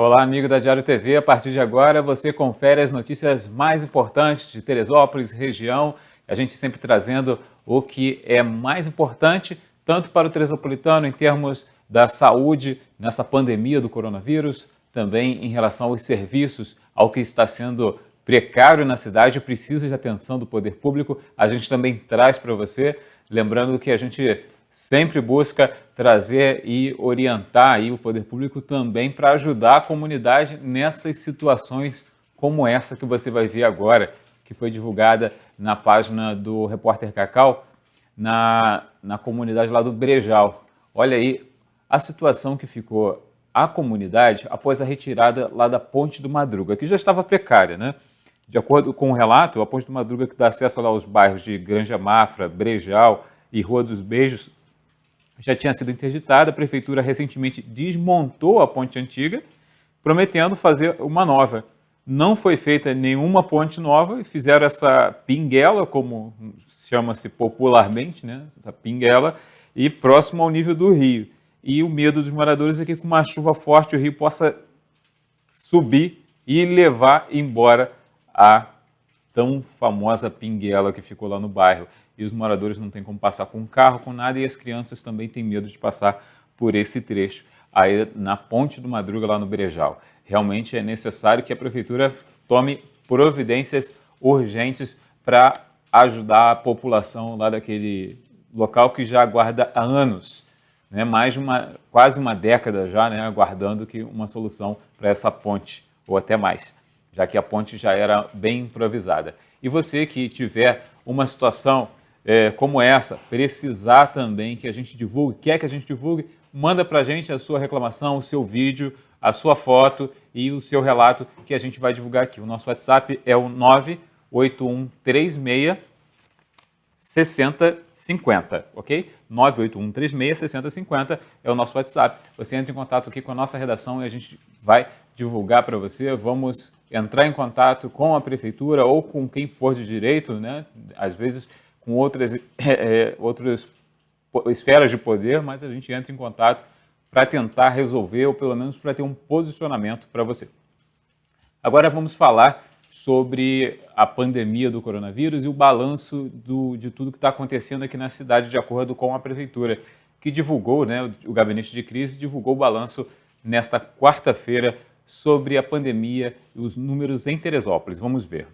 Olá, amigo da Diário TV. A partir de agora, você confere as notícias mais importantes de Teresópolis, região. A gente sempre trazendo o que é mais importante, tanto para o teresopolitano em termos da saúde nessa pandemia do coronavírus, também em relação aos serviços, ao que está sendo precário na cidade e precisa de atenção do poder público. A gente também traz para você, lembrando que a gente sempre busca trazer e orientar aí o poder público também para ajudar a comunidade nessas situações como essa que você vai ver agora, que foi divulgada na página do Repórter Cacau, na comunidade lá do Brejal. Olha aí a situação que ficou a comunidade após a retirada lá da Ponte do Madruga, que já estava precária, né? De acordo com o relato, a Ponte do Madruga, que dá acesso lá aos bairros de Granja Mafra, Brejal e Rua dos Beijos, já tinha sido interditada. A prefeitura recentemente desmontou a ponte antiga, prometendo fazer uma nova. Não foi feita nenhuma ponte nova e fizeram essa pinguela, como chama-se popularmente, né? Essa pinguela, e próximo ao nível do rio. E o medo dos moradores é que com uma chuva forte o rio possa subir e levar embora a tão famosa pinguela que ficou lá no bairro. E os moradores não têm como passar com carro, com nada, e as crianças também têm medo de passar por esse trecho aí na Ponte do Madruga, lá no Brejal. Realmente é necessário que a prefeitura tome providências urgentes para ajudar a população lá daquele local que já aguarda há anos, né? Quase uma década já, né, aguardando uma solução para essa ponte, ou até mais, já que a ponte já era bem improvisada. E você que tiver uma situação como essa, precisar também que a gente divulgue, quer que a gente divulgue, manda para a gente a sua reclamação, o seu vídeo, a sua foto e o seu relato que a gente vai divulgar aqui. O nosso WhatsApp é o 98136 6050, ok? 98136 6050 é o nosso WhatsApp. Você entra em contato aqui com a nossa redação e a gente vai divulgar para você. Vamos entrar em contato com a prefeitura ou com quem for de direito, né? Às vezes com outras esferas de poder, mas a gente entra em contato para tentar resolver ou pelo menos para ter um posicionamento para você. Agora vamos falar sobre a pandemia do coronavírus e o balanço de tudo que está acontecendo aqui na cidade, de acordo com a prefeitura, que divulgou, né, o gabinete de crise divulgou o balanço nesta quarta-feira sobre a pandemia e os números em Teresópolis. Vamos ver.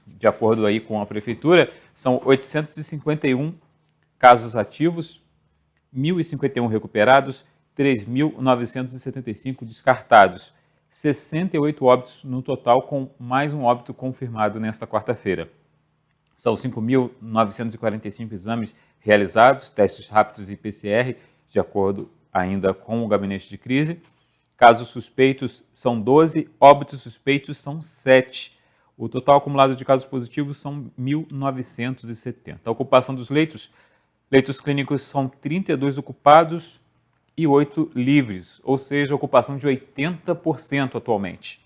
De acordo aí com a prefeitura, são 851 casos ativos, 1.051 recuperados, 3.975 descartados, 68 óbitos no total, com mais um óbito confirmado nesta quarta-feira. São 5.945 exames realizados, testes rápidos e PCR, de acordo ainda com o gabinete de crise. Casos suspeitos são 12, óbitos suspeitos são 7. O total acumulado de casos positivos são 1.970. A ocupação dos leitos clínicos são 32 ocupados e 8 livres, ou seja, ocupação de 80% atualmente.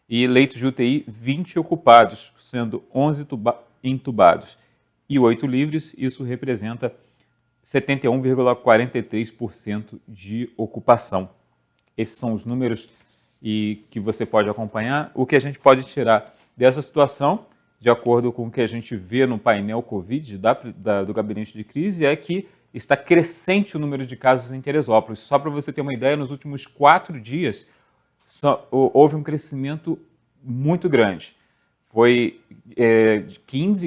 E leitos de UTI, 20 ocupados, sendo 11 entubados e 8 livres, isso representa 71,43% de ocupação. Esses são os números que você pode acompanhar. O que a gente pode tirar dessa situação, de acordo com o que a gente vê no painel Covid do gabinete de crise, é que está crescente o número de casos em Teresópolis. Só para você ter uma ideia, nos últimos 4 dias houve um crescimento muito grande. Foi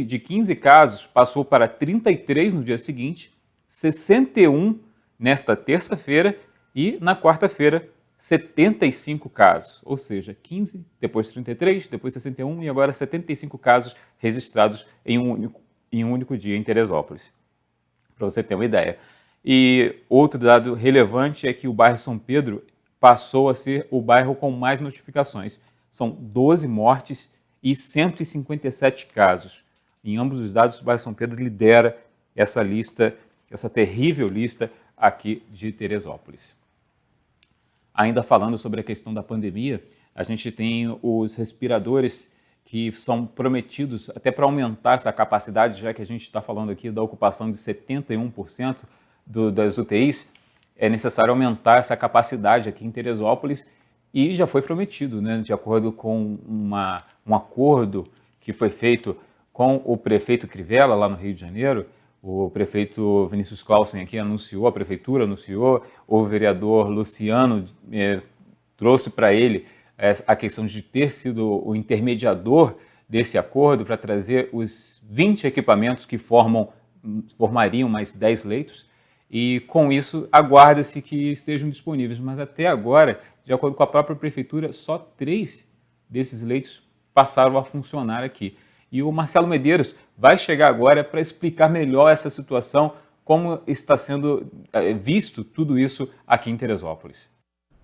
de 15 casos, passou para 33 no dia seguinte, 61 nesta terça-feira e na quarta-feira 75 casos, ou seja, 15, depois 33, depois 61 e agora 75 casos registrados em um único dia em Teresópolis, para você ter uma ideia. E outro dado relevante é que o bairro São Pedro passou a ser o bairro com mais notificações. São 12 mortes e 157 casos. Em ambos os dados, o bairro São Pedro lidera essa lista, essa terrível lista aqui de Teresópolis. Ainda falando sobre a questão da pandemia, a gente tem os respiradores que são prometidos até para aumentar essa capacidade, já que a gente está falando aqui da ocupação de 71% das UTIs, é necessário aumentar essa capacidade aqui em Teresópolis e já foi prometido, né, de acordo com um acordo que foi feito com o prefeito Crivella, lá no Rio de Janeiro. O prefeito Vinícius Clausen aqui anunciou, a prefeitura anunciou, o vereador Luciano trouxe para ele a questão de ter sido o intermediador desse acordo para trazer os 20 equipamentos que formariam mais 10 leitos, e com isso aguarda-se que estejam disponíveis, mas até agora, de acordo com a própria prefeitura, só 3 desses leitos passaram a funcionar aqui. E o Marcelo Medeiros vai chegar agora para explicar melhor essa situação, como está sendo visto tudo isso aqui em Teresópolis.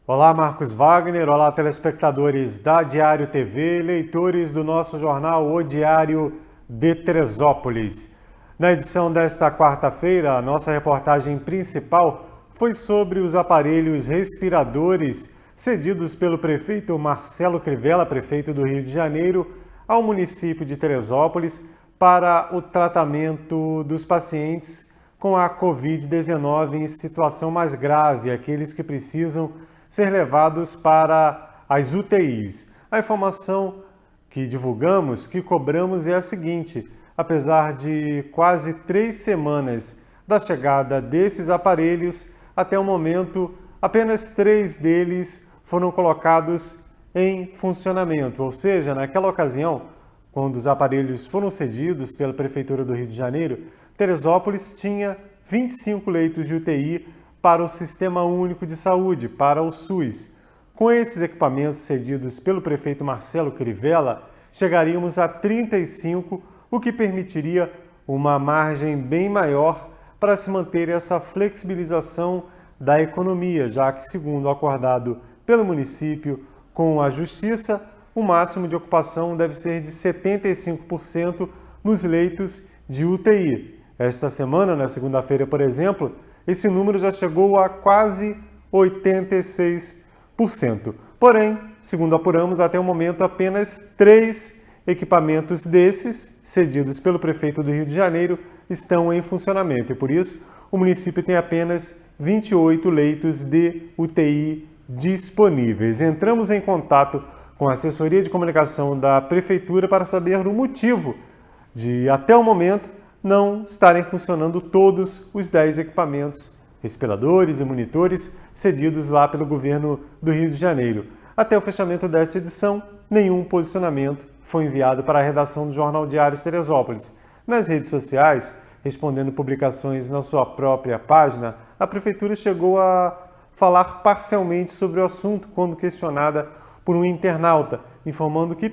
Olá, Marcos Wagner. Olá, telespectadores da Diário TV, leitores do nosso jornal O Diário de Teresópolis. Na edição desta quarta-feira, a nossa reportagem principal foi sobre os aparelhos respiradores cedidos pelo prefeito Marcelo Crivella, prefeito do Rio de Janeiro, ao município de Teresópolis para o tratamento dos pacientes com a Covid-19 em situação mais grave, aqueles que precisam ser levados para as UTIs. A informação que divulgamos, que cobramos é a seguinte: apesar de quase 3 semanas da chegada desses aparelhos, até o momento apenas 3 deles foram colocados em funcionamento, ou seja, naquela ocasião, quando os aparelhos foram cedidos pela Prefeitura do Rio de Janeiro, Teresópolis tinha 25 leitos de UTI para o Sistema Único de Saúde, para o SUS. Com esses equipamentos cedidos pelo prefeito Marcelo Crivella, chegaríamos a 35, o que permitiria uma margem bem maior para se manter essa flexibilização da economia, já que, segundo o acordado pelo município com a Justiça, o máximo de ocupação deve ser de 75% nos leitos de UTI. Esta semana, na segunda-feira, por exemplo, esse número já chegou a quase 86%. Porém, segundo apuramos, até o momento apenas 3 equipamentos desses, cedidos pelo prefeito do Rio de Janeiro, estão em funcionamento. E por isso, o município tem apenas 28 leitos de UTI disponíveis. Entramos em contato com a assessoria de comunicação da prefeitura para saber o motivo de, até o momento, não estarem funcionando todos os 10 equipamentos, respiradores e monitores cedidos lá pelo governo do Rio de Janeiro. Até o fechamento dessa edição, nenhum posicionamento foi enviado para a redação do Jornal Diário de Teresópolis. Nas redes sociais, respondendo publicações na sua própria página, a prefeitura chegou a falar parcialmente sobre o assunto quando questionada por um internauta, informando que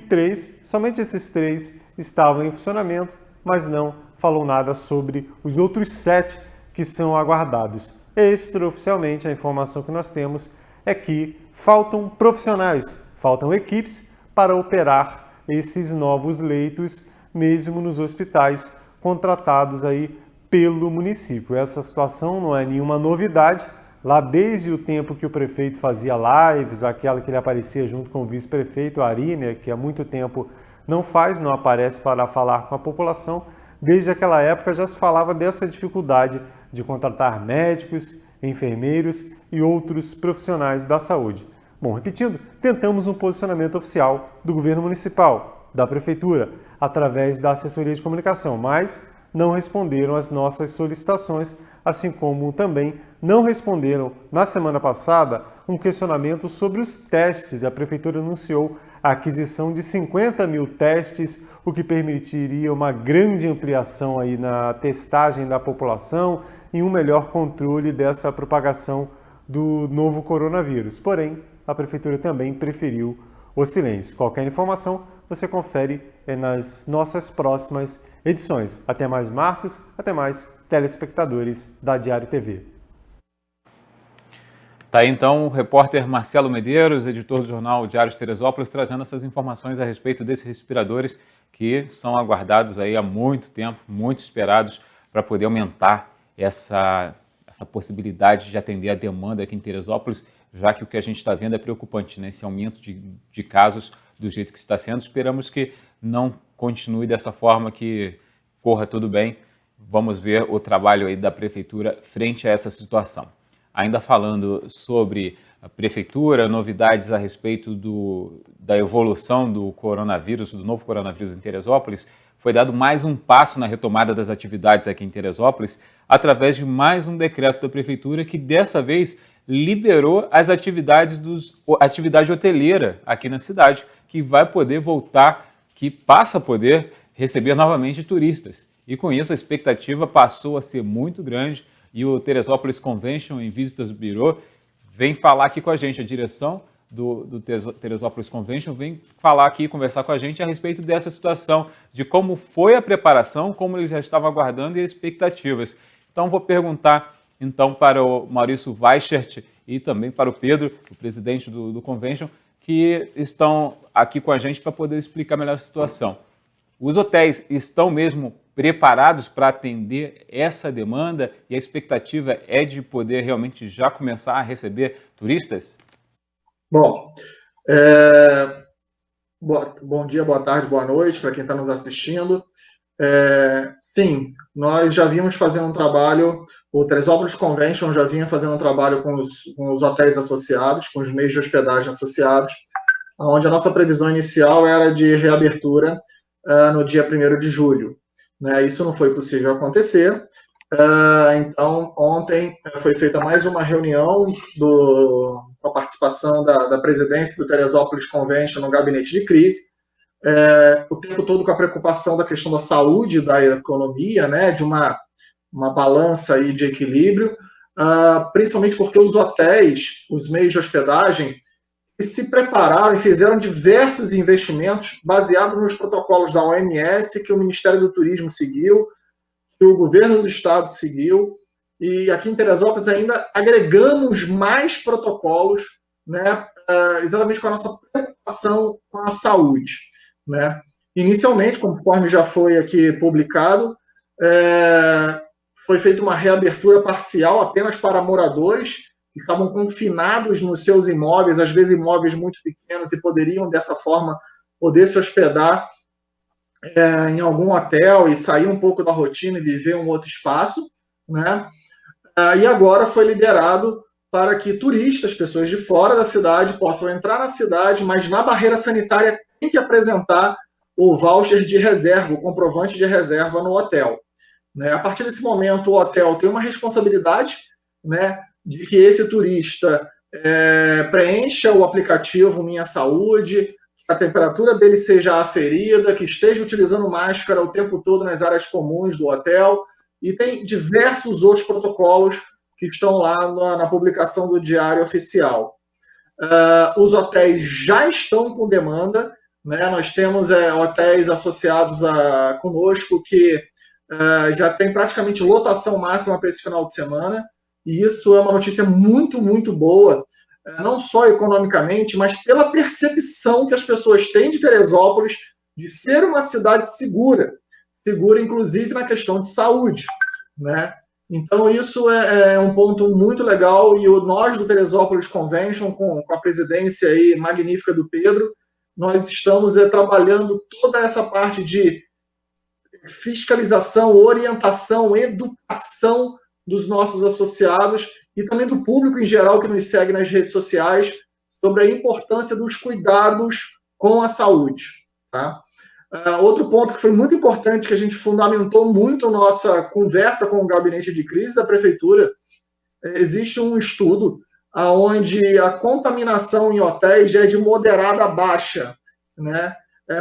somente esses 3 estavam em funcionamento, mas não falou nada sobre os outros 7 que são aguardados. Extraoficialmente, a informação que nós temos é que faltam profissionais, faltam equipes para operar esses novos leitos, mesmo nos hospitais contratados aí pelo município. Essa situação não é nenhuma novidade. Lá desde o tempo que o prefeito fazia lives, aquela que ele aparecia junto com o vice-prefeito Ari, né, que há muito tempo não aparece para falar com a população, desde aquela época já se falava dessa dificuldade de contratar médicos, enfermeiros e outros profissionais da saúde. Bom, repetindo, tentamos um posicionamento oficial do governo municipal, da prefeitura, através da assessoria de comunicação, mas não responderam às nossas solicitações, assim como também não responderam, na semana passada, um questionamento sobre os testes. A prefeitura anunciou a aquisição de 50 mil testes, o que permitiria uma grande ampliação aí na testagem da população e um melhor controle dessa propagação do novo coronavírus. Porém, a prefeitura também preferiu o silêncio. Qualquer informação você confere nas nossas próximas edições. Até mais, Marcos, até mais, telespectadores da Diário TV. Tá aí então o repórter Marcelo Medeiros, editor do jornal Diário de Teresópolis, trazendo essas informações a respeito desses respiradores que são aguardados aí há muito tempo, muito esperados para poder aumentar essa possibilidade de atender a demanda aqui em Teresópolis, já que o que a gente está vendo é preocupante, né? Esse aumento de casos do jeito que está sendo. Esperamos que não continue dessa forma, que corra tudo bem. Vamos ver o trabalho aí da prefeitura frente a essa situação. ainda falando sobre a prefeitura, novidades a respeito da evolução do coronavírus, do novo coronavírus em Teresópolis. Foi dado mais um passo na retomada das atividades aqui em Teresópolis, através de mais um decreto da prefeitura que dessa vez liberou as atividade hoteleira aqui na cidade, que vai poder voltar, que passa a poder receber novamente turistas. E com isso a expectativa passou a ser muito grande e o Teresópolis Convention and Visitors Bureau vem falar aqui com a gente, a direção do Teresópolis Convention vem falar aqui, conversar com a gente a respeito dessa situação, de como foi a preparação, como eles já estavam aguardando e as expectativas. Então vou perguntar então para o Maurício Weichert e também para o Pedro, o presidente do Convention, que estão aqui com a gente para poder explicar melhor a situação. Os hotéis estão mesmo preparados para atender essa demanda e a expectativa é de poder realmente já começar a receber turistas? Bom, bom dia, boa tarde, boa noite para quem está nos assistindo. Sim, nós já vimos fazendo um trabalho, o Teresópolis Convention já vinha fazendo um trabalho com os hotéis associados, com os meios de hospedagem associados, onde a nossa previsão inicial era de reabertura no dia 1º de julho. Isso não foi possível acontecer, então ontem foi feita mais uma reunião com a participação da presidência do Teresópolis Convention no gabinete de crise, o tempo todo com a preocupação da questão da saúde da economia, de uma balança aí de equilíbrio, principalmente porque os hotéis, os meios de hospedagem, se prepararam e fizeram diversos investimentos baseados nos protocolos da OMS, que o Ministério do Turismo seguiu, que o governo do estado seguiu, e aqui em Teresópolis ainda agregamos mais protocolos, exatamente com a nossa preocupação com a saúde. Inicialmente, conforme já foi aqui publicado, foi feita uma reabertura parcial apenas para moradores que estavam confinados nos seus imóveis, às vezes imóveis muito pequenos, e poderiam, dessa forma, poder se hospedar em algum hotel e sair um pouco da rotina e viver um outro espaço. E agora foi liberado para que turistas, pessoas de fora da cidade, possam entrar na cidade, mas na barreira sanitária tem que apresentar o voucher de reserva, o comprovante de reserva no hotel. A partir desse momento, o hotel tem uma responsabilidade, de que esse turista preencha o aplicativo Minha Saúde, que a temperatura dele seja aferida, que esteja utilizando máscara o tempo todo nas áreas comuns do hotel, e tem diversos outros protocolos que estão lá na publicação do Diário Oficial. Os hotéis já estão com demanda, nós temos hotéis associados conosco que já tem praticamente lotação máxima para esse final de semana, e isso é uma notícia muito, muito boa, não só economicamente, mas pela percepção que as pessoas têm de Teresópolis de ser uma cidade segura inclusive na questão de saúde. Então isso é um ponto muito legal, e nós do Teresópolis Convention, com a presidência aí magnífica do Pedro, nós estamos trabalhando toda essa parte de fiscalização, orientação, educação dos nossos associados e também do público em geral que nos segue nas redes sociais sobre a importância dos cuidados com a saúde. Outro ponto que foi muito importante, que a gente fundamentou muito nossa conversa com o gabinete de crise da prefeitura, existe um estudo onde a contaminação em hotéis é de moderada a baixa.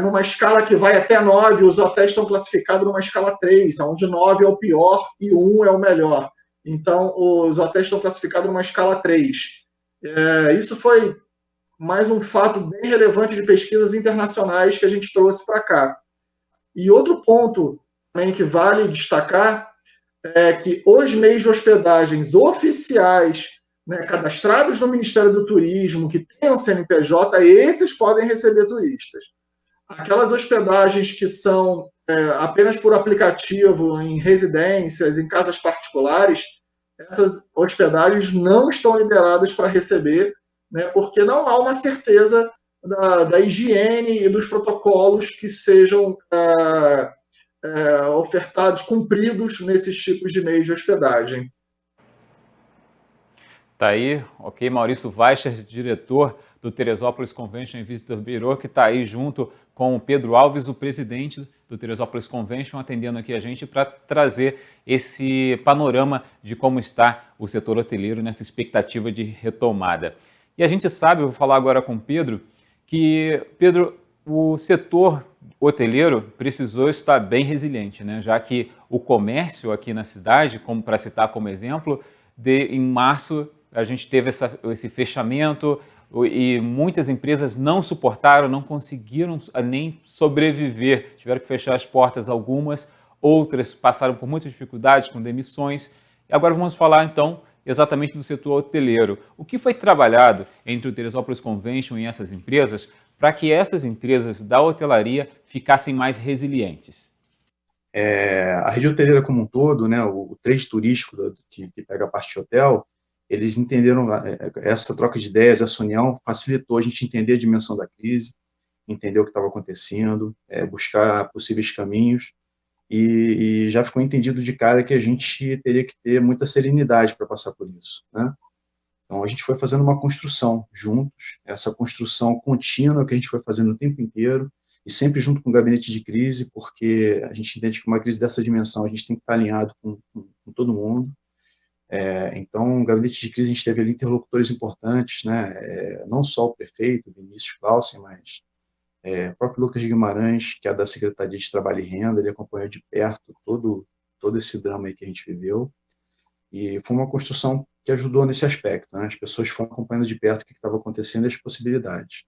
Numa escala que vai até 9, os hotéis estão classificados numa escala 3, onde 9 é o pior e 1 é o melhor. Então, os hotéis estão classificados numa escala 3. Isso foi mais um fato bem relevante de pesquisas internacionais que a gente trouxe para cá. E outro ponto também que vale destacar é que os meios de hospedagens oficiais, cadastrados no Ministério do Turismo, que tenham CNPJ, esses podem receber turistas. Aquelas hospedagens que são apenas por aplicativo, em residências, em casas particulares, essas hospedagens não estão liberadas para receber, porque não há uma certeza da higiene e dos protocolos que sejam ofertados, cumpridos nesses tipos de meios de hospedagem. Tá aí, ok, Maurício Weicher, diretor do Teresópolis Convention and Visitor Bureau, que está aí junto com o Pedro Alves, o presidente do Teresópolis Convention, atendendo aqui a gente para trazer esse panorama de como está o setor hoteleiro nessa expectativa de retomada. E a gente sabe, eu vou falar agora com o Pedro, que, Pedro, o setor hoteleiro precisou estar bem resiliente, né? Já que o comércio aqui na cidade, como para citar como exemplo, em março a gente teve esse fechamento e muitas empresas não suportaram, não conseguiram nem sobreviver, tiveram que fechar as portas algumas, outras passaram por muitas dificuldades com demissões. E agora vamos falar então exatamente do setor hoteleiro. O que foi trabalhado entre o Teresópolis Convention e essas empresas para que essas empresas da hotelaria ficassem mais resilientes? A rede hoteleira como um todo, né, o trade turístico que pega a parte de hotel, eles entenderam essa troca de ideias, essa união facilitou a gente entender a dimensão da crise, entender o que estava acontecendo, buscar possíveis caminhos, e já ficou entendido de cara que a gente teria que ter muita serenidade para passar por isso, né? Então a gente foi fazendo uma construção juntos, essa construção contínua que a gente foi fazendo o tempo inteiro, e sempre junto com o gabinete de crise, porque a gente entende que uma crise dessa dimensão a gente tem que estar alinhado com todo mundo. Então, o gabinete de crise, a gente teve ali interlocutores importantes, né? Não só o prefeito, Vinícius Clausen, mas o próprio Lucas Guimarães, que é da Secretaria de Trabalho e Renda, ele acompanhou de perto todo esse drama aí que a gente viveu, e foi uma construção que ajudou nesse aspecto, né? As pessoas foram acompanhando de perto o que estava acontecendo e as possibilidades.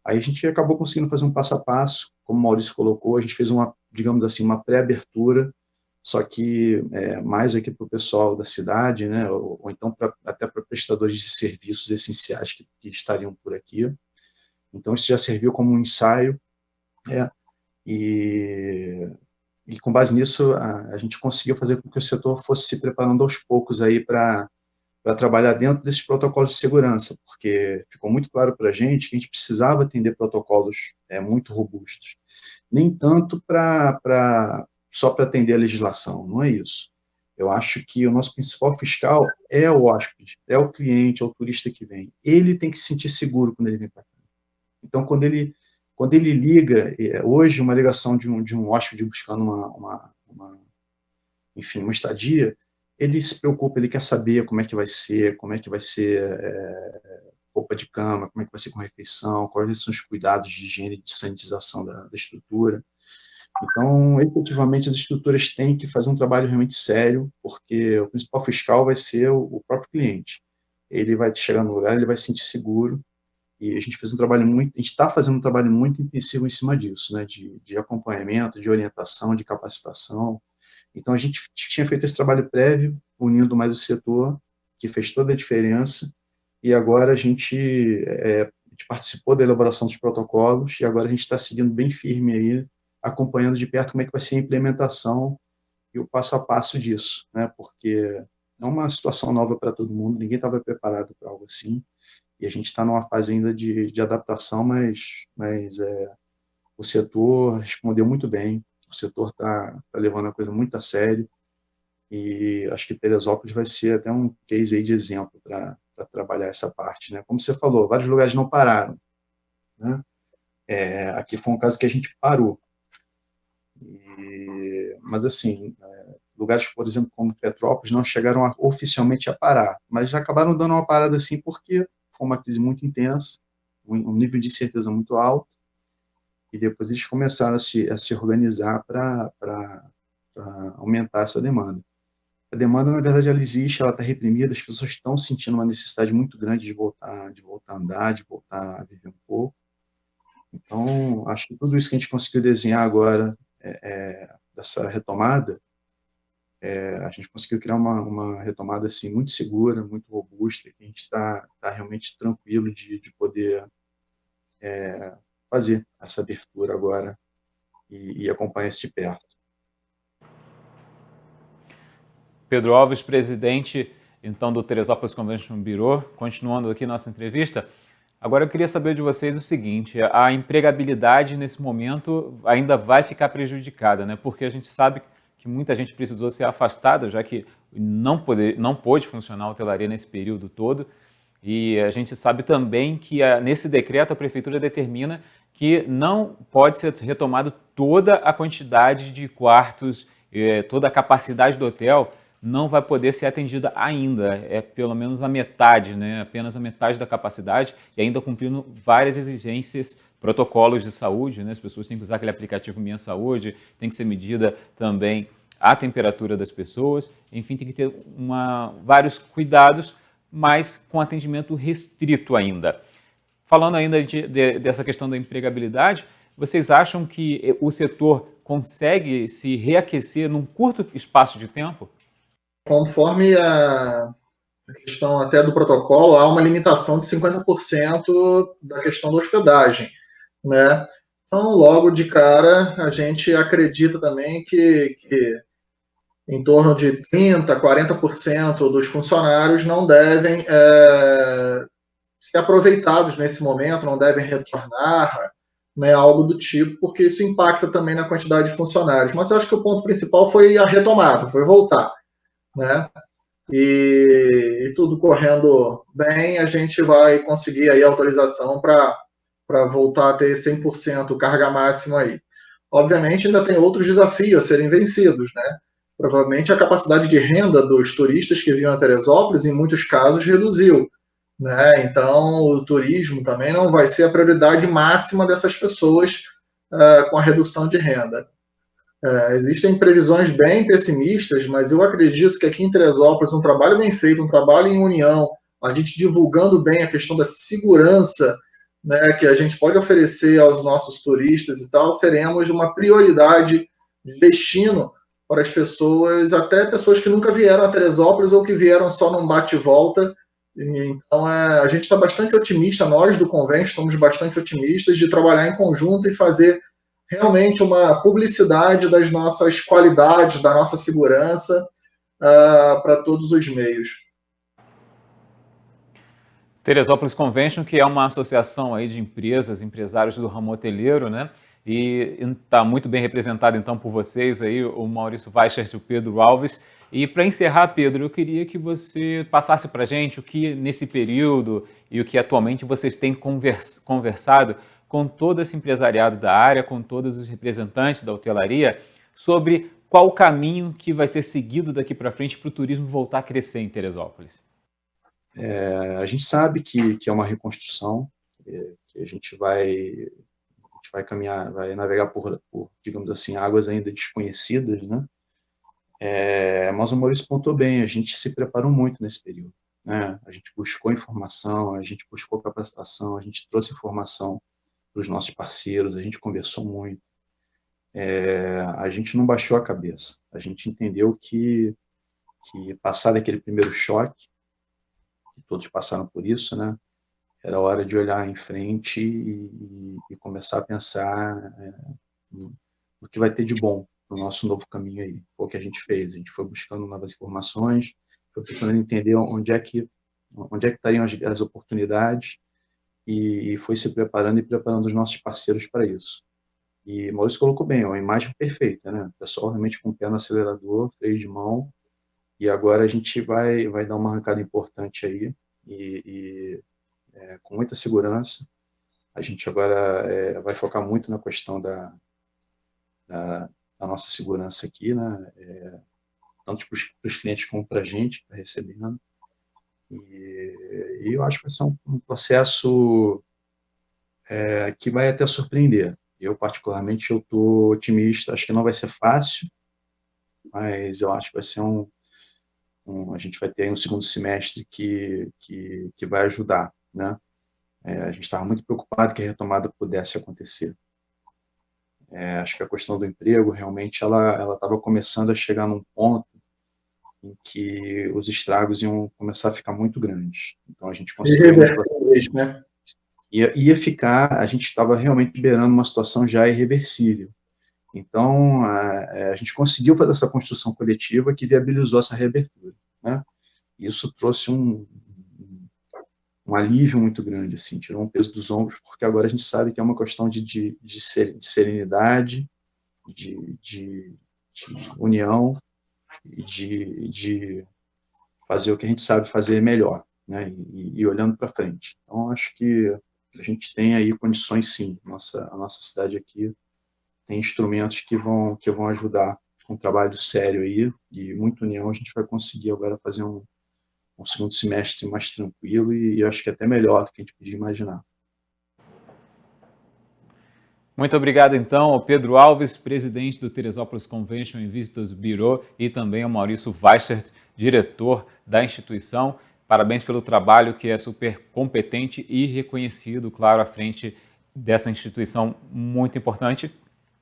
Aí a gente acabou conseguindo fazer um passo a passo, como o Maurício colocou, a gente fez digamos assim, uma pré-abertura, só que mais aqui para o pessoal da cidade, né, ou então até para prestadores de serviços essenciais que estariam por aqui. Então isso já serviu como um ensaio, e com base nisso a gente conseguiu fazer com que o setor fosse se preparando aos poucos aí para trabalhar dentro desses protocolos de segurança, porque ficou muito claro para a gente que a gente precisava atender protocolos muito robustos. Nem tanto só para atender a legislação, não é isso. Eu acho que o nosso principal fiscal é o hóspede, é o cliente, é o turista que vem. Ele tem que se sentir seguro quando ele vem para cá. Então, quando ele liga, hoje, uma ligação de um hóspede buscando enfim, uma estadia, ele se preocupa, ele quer saber como é que vai ser roupa de cama, como é que vai ser com refeição, quais são os cuidados de higiene e de sanitização da estrutura. Então, efetivamente, as estruturas têm que fazer um trabalho realmente sério, porque o principal fiscal vai ser o próprio cliente. Ele vai chegar no lugar, ele vai se sentir seguro, e a gente está fazendo um trabalho muito intensivo em cima disso, né, de acompanhamento, de orientação, de capacitação. Então, a gente tinha feito esse trabalho prévio, unindo mais o setor, que fez toda a diferença, e agora a gente participou da elaboração dos protocolos, e agora a gente está seguindo bem firme aí, acompanhando de perto como é que vai ser a implementação e o passo a passo disso, né? Porque é uma situação nova para todo mundo, ninguém estava preparado para algo assim, e a gente está numa fase ainda de adaptação, mas o setor respondeu muito bem, o setor está levando a coisa muito a sério, e acho que Teresópolis vai ser até um case aí de exemplo para trabalhar essa parte, né? Como você falou, vários lugares não pararam, né? Aqui foi um caso que a gente parou, mas assim, lugares, por exemplo, como Petrópolis, não chegaram oficialmente a parar, mas já acabaram dando uma parada assim porque foi uma crise muito intensa, um nível de incerteza muito alto, e depois eles começaram a se organizar para aumentar essa demanda. A demanda, na verdade, ela existe, ela está reprimida, as pessoas estão sentindo uma necessidade muito grande de voltar a andar, de voltar a viver um pouco. Então, acho que tudo isso que a gente conseguiu desenhar agora, dessa retomada, a gente conseguiu criar uma retomada assim, muito segura, muito robusta, que a gente está realmente tranquilo de poder fazer essa abertura agora e acompanhar isso de perto. Pedro Alves, presidente então do Teresópolis Convention Bureau, continuando aqui nossa entrevista. Agora eu queria saber de vocês o seguinte, a empregabilidade nesse momento ainda vai ficar prejudicada, né? Porque a gente sabe que muita gente precisou ser afastada, já que não pôde funcionar a hotelaria nesse período todo. E a gente sabe também que nesse decreto a prefeitura determina que não pode ser retomado toda a quantidade de quartos, toda a capacidade do hotel não vai poder ser atendida ainda, é pelo menos a metade, né? Apenas a metade da capacidade e ainda cumprindo várias exigências, protocolos de saúde, né? As pessoas têm que usar aquele aplicativo Minha Saúde, tem que ser medida também a temperatura das pessoas, enfim, tem que ter vários cuidados, mas com atendimento restrito ainda. Falando ainda dessa questão da empregabilidade, vocês acham que o setor consegue se reaquecer num curto espaço de tempo? Conforme a questão até do protocolo, há uma limitação de 50% da questão da hospedagem, né? Então, logo de cara, a gente acredita também que em torno de 30%, 40% dos funcionários não devem ser aproveitados nesse momento, não devem retornar, né, algo do tipo, porque isso impacta também na quantidade de funcionários. Mas eu acho que o ponto principal foi a retomada, foi voltar, né? E tudo correndo bem, a gente vai conseguir aí a autorização para voltar a ter 100% carga máxima aí. Obviamente ainda tem outros desafios a serem vencidos, né? Provavelmente a capacidade de renda dos turistas que vinham a Teresópolis, em muitos casos, reduziu, né? Então o turismo também não vai ser a prioridade máxima dessas pessoas com a redução de renda. Existem previsões bem pessimistas, mas eu acredito que aqui em Teresópolis, um trabalho bem feito, um trabalho em união, a gente divulgando bem a questão da segurança, né, que a gente pode oferecer aos nossos turistas e tal, seremos uma prioridade de destino para as pessoas, até pessoas que nunca vieram a Teresópolis ou que vieram só num bate-volta. Então, a gente está bastante otimista, nós do Convent estamos bastante otimistas de trabalhar em conjunto e fazer realmente uma publicidade das nossas qualidades, da nossa segurança para todos os meios. Teresópolis Convention, que é uma associação aí de empresas, empresários do ramo hoteleiro, né? E está muito bem representado então por vocês aí, o Maurício Weichert e o Pedro Alves. E para encerrar, Pedro, eu queria que você passasse para a gente o que nesse período e o que atualmente vocês têm conversado com todo esse empresariado da área, com todos os representantes da hotelaria, sobre qual o caminho que vai ser seguido daqui para frente para o turismo voltar a crescer em Teresópolis. A gente sabe que é uma reconstrução, que a gente vai caminhar, vai navegar por, digamos assim, águas ainda desconhecidas, né? Mas o Maurício pontuou bem, a gente se preparou muito nesse período, né? A gente buscou informação, a gente buscou capacitação, a gente trouxe informação para os nossos parceiros, a gente conversou muito, a gente não baixou a cabeça, a gente entendeu que passado aquele primeiro choque, que todos passaram por isso, né? Era hora de olhar em frente e começar a pensar no que vai ter de bom no nosso novo caminho aí. Foi o que a gente fez, a gente foi buscando novas informações, foi procurando entender onde é que estariam as oportunidades e foi se preparando e preparando os nossos parceiros para isso. E Maurício colocou bem, é uma imagem perfeita, né? O pessoal realmente com o pé no acelerador, freio de mão, e agora a gente vai dar uma arrancada importante aí, com muita segurança. A gente agora vai focar muito na questão da nossa segurança aqui, né? Tanto para os clientes como para a gente, que está recebendo. E eu acho que vai ser um processo que vai até surpreender. Eu, particularmente, eu estou otimista. Acho que não vai ser fácil, mas eu acho que vai ser a gente vai ter aí um segundo semestre que vai ajudar, né? A gente estava muito preocupado que a retomada pudesse acontecer. Acho que a questão do emprego, realmente, ela estava começando a chegar num ponto em que os estragos iam começar a ficar muito grandes. Então, a gente conseguiu... né? Ia ficar... A gente estava realmente beirando uma situação já irreversível. Então, a gente conseguiu fazer essa construção coletiva que viabilizou essa reabertura, né? Isso trouxe um alívio muito grande, assim, tirou um peso dos ombros, porque agora a gente sabe que é uma questão de serenidade, de união e de fazer o que a gente sabe fazer melhor, né? E olhando para frente. Então, acho que a gente tem aí condições, sim. A nossa cidade aqui tem instrumentos que vão ajudar com um trabalho sério aí, e muita união. A gente vai conseguir agora fazer um segundo semestre mais tranquilo e acho que até melhor do que a gente podia imaginar. Muito obrigado, então, ao Pedro Alves, presidente do Teresópolis Convention and Visitors Bureau, e também ao Maurício Weichert, diretor da instituição. Parabéns pelo trabalho, que é super competente e reconhecido, claro, à frente dessa instituição muito importante,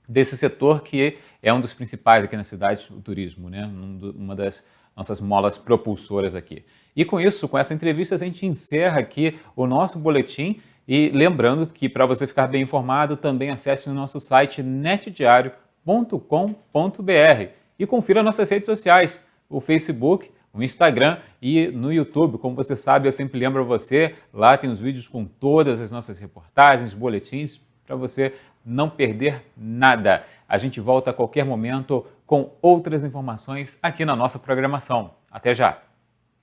desse setor que é um dos principais aqui na cidade, o turismo, né? Uma das nossas molas propulsoras aqui. E com isso, com essa entrevista, a gente encerra aqui o nosso boletim. E lembrando que, para você ficar bem informado, também acesse o nosso site netdiario.com.br e confira nossas redes sociais, o Facebook, o Instagram e no YouTube. Como você sabe, eu sempre lembro você, lá tem os vídeos com todas as nossas reportagens, boletins, para você não perder nada. A gente volta a qualquer momento com outras informações aqui na nossa programação. Até já!